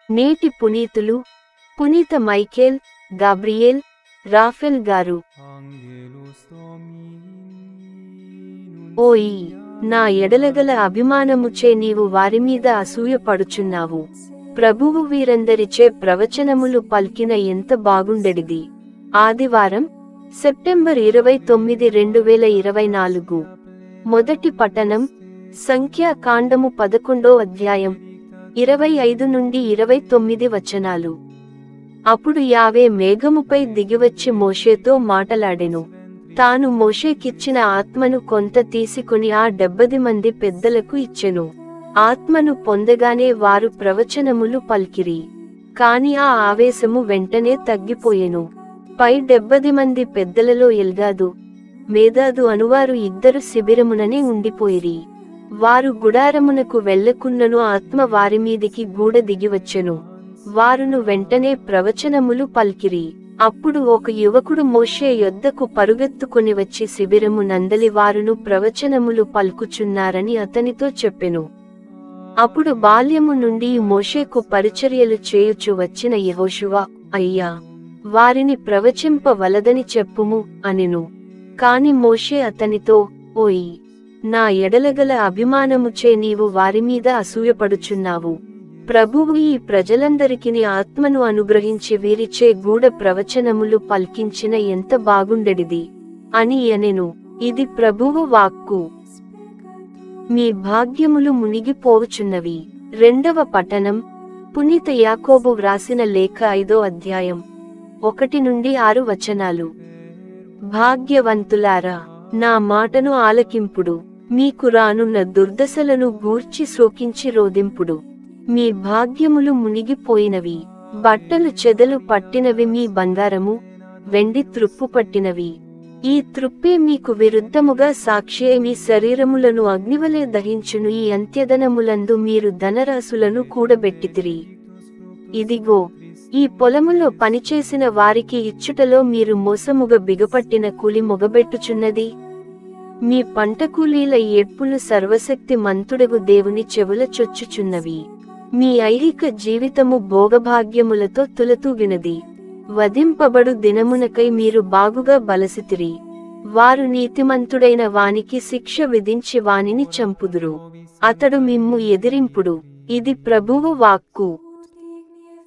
నేటి పునీతులు పునీత Michael, Gabriel, Rafale గారు. ఓయి, నా ఎడలగల అభిమానముచే నీవు వారిమీద అసూయపడుచున్నావు. ప్రభువు వీరందరిచే ప్రవచనములు పల్కిన ఎంత బాగుండెడిది. ఆదివారం, సెప్టెంబర్ 29, 2024. మొదటి పఠనం సంఖ్యాకాండము 11వ అధ్యాయం 25 నుండి 29 వచనాలు. అప్పుడు యావే మేఘముపై దిగివచ్చి మోషేతో మాటలాడెను. తాను మోషేకిచ్చిన ఆత్మను కొంత తీసుకుని ఆ 70 మంది పెద్దలకు ఇచ్చెను. ఆత్మను పొందగానే వారు ప్రవచనములు పల్కిరి. కాని ఆ ఆవేశము వెంటనే తగ్గిపోయెను. పై 70 మంది పెద్దలలో ఎల్గాదు, మేదాదు అనువారు ఇద్దరు శిబిరముననే ఉండిపోయిరి. వారు గుడారమునకు వెళ్ళకున్నను ఆత్మ వారిమీదికి గూడ దిగివచ్చెను. వారును వెంటనే ప్రవచనములు పల్కిరి. అప్పుడు ఒక యువకుడు మోషే యొద్దకు పరుగెత్తుకుని వచ్చి శిబిరము నందలి వారును ప్రవచనములు పలుకుచున్నారని అతనితో చెప్పెను. అప్పుడు బాల్యము నుండి మోషేకు పరిచర్యలు చేయుచు వచ్చిన యెహోషువ, అయ్యా, వారిని ప్రవచింపవలదని చెప్పుము అనెను. కాని మోషే అతనితో, ఓయి, నా ఎడలగల అభిమానముచే నీవు వారిమీద అసూయపడుచున్నావు. ప్రభువు ఈ ప్రజలందరికిని ఆత్మను అనుగ్రహించి వీరిచే గూఢ ప్రవచనములు పల్కించిన ఎంత బాగుండెడిది అని అనెను. ఇది ప్రభువు వాక్కు. మీ భాగ్యములు మునిగిపోవుచున్నవి. రెండవ పఠనం పునీత యాకోబు వ్రాసిన లేఖ 5వ అధ్యాయం 1 నుండి 6 వచనాలు. భాగ్యవంతులారా, నా మాటను ఆలకింపుడు. మీకు రానున్న దుర్దశలను గూర్చి శోకించి రోదింపుడు. మీ భాగ్యములు మునిగిపోయినవి. బట్టలు చెదలు పట్టినవి. మీ బంగారము, వెండి త్రుప్పు పట్టినవి. ఈ త్రుప్పే మీకు విరుద్ధముగా సాక్షియే మీ శరీరములను అగ్నివలే దహించును. ఈ అంత్యదనములందు మీరు ధనరాశులను కూడబెట్టితిరి. ఇదిగో, ఈ పొలములో పనిచేసిన వారికి ఇచ్చుటలో మీరు మోసముగా బిగపట్టిన కూలి మొగబెట్టుచున్నది. మీ పంట కూలీల ఏడ్పులు సర్వశక్తి మంతుడగు దేవుని చెవుల చొచ్చుచున్నవి. మీ ఐహిక జీవితము భోగభాగ్యములతో తులతూగినది. వధింపబడు దినమునకై మీరు బాగుగా బలసితిరి. వారు నీతిమంతుడైన వానికి శిక్ష విధించి వానిని చంపుదురు. అతడు మిమ్ము ఎదిరింపుడు. ఇది ప్రభువు వాక్కు.